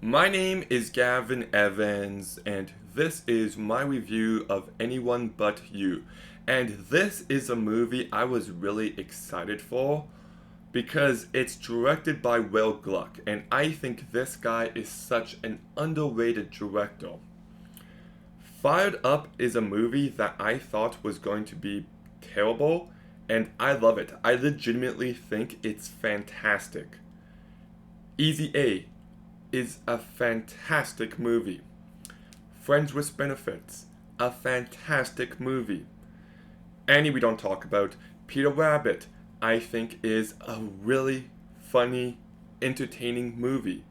My name is Gavin Evans, and this is my review of Anyone But You. And this is a movie I was really excited for because it's directed by Will Gluck, and I think this guy is such an underrated director. Fired Up is a movie that I thought was going to be terrible, and I love it. I legitimately think it's fantastic. Easy A is a fantastic movie. Friends with Benefits, a fantastic movie. Annie we don't talk about. Peter Rabbit, I think is a really funny, entertaining movie.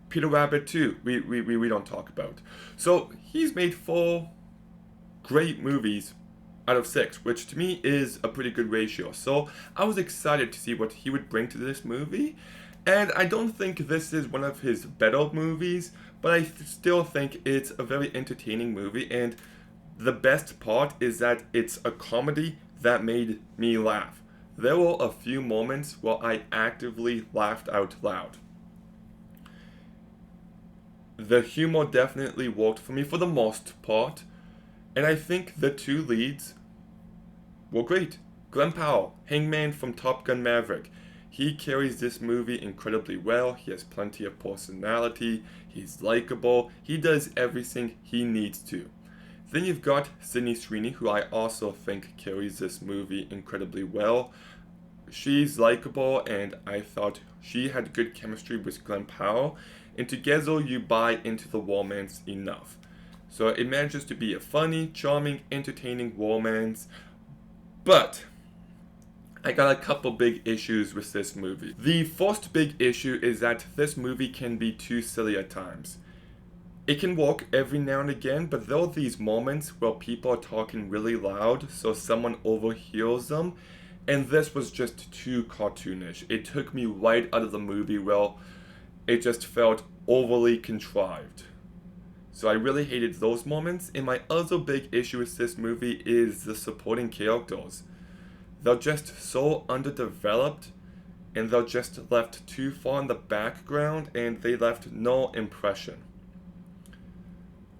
Peter Rabbit 2, we don't talk about. So he's made 4 great movies out of 6, which to me is a pretty good ratio. So I was excited to see what he would bring to this movie. And I don't think this is one of his better movies, but I still think it's a very entertaining movie. And the best part is that it's a comedy that made me laugh. There were a few moments where I actively laughed out loud. The humor definitely worked for me for the most part, and I think the 2 leads were great. Glenn Powell, Hangman from Top Gun Maverick. He carries this movie incredibly well. He has plenty of personality. He's likable. He does everything he needs to. Then you've got Sydney Sweeney, who I also think carries this movie incredibly well. She's likable, and I thought she had good chemistry with Glenn Powell, and together you buy into the romance enough. So it manages to be a funny, charming, entertaining romance, but I got a couple big issues with this movie. The first big issue is that this movie can be too silly at times. It can work every now and again, but there are these moments where people are talking really loud so someone overhears them, and this was just too cartoonish. It took me right out of the movie. Well, it just felt overly contrived. So I really hated those moments, and my other big issue with this movie is the supporting characters. They're just so underdeveloped, and they're just left too far in the background, and they left no impression.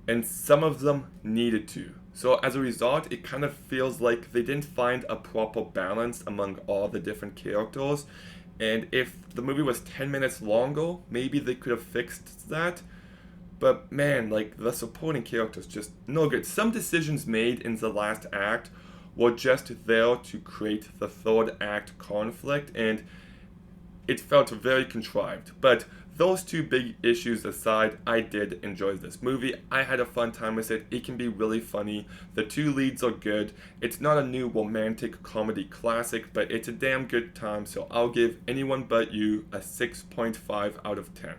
And some of them needed to. So as a result, it kind of feels like they didn't find a proper balance among all the different characters. And if the movie was 10 minutes longer, maybe they could have fixed that. But man, like, the supporting characters just no good. Some decisions made in the last act were just there to create the third act conflict, and it felt very contrived. But those 2 big issues aside, I did enjoy this movie. I had a fun time with it. It can be really funny. The 2 leads are good. It's not a new romantic comedy classic, but it's a damn good time, so I'll give Anyone But You a 6.5 out of 10.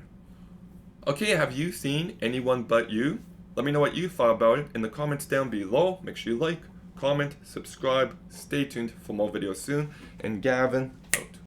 Okay, have you seen Anyone But You? Let me know what you thought about it in the comments down below. Make sure you like, comment, subscribe, stay tuned for more videos soon, and Gavin,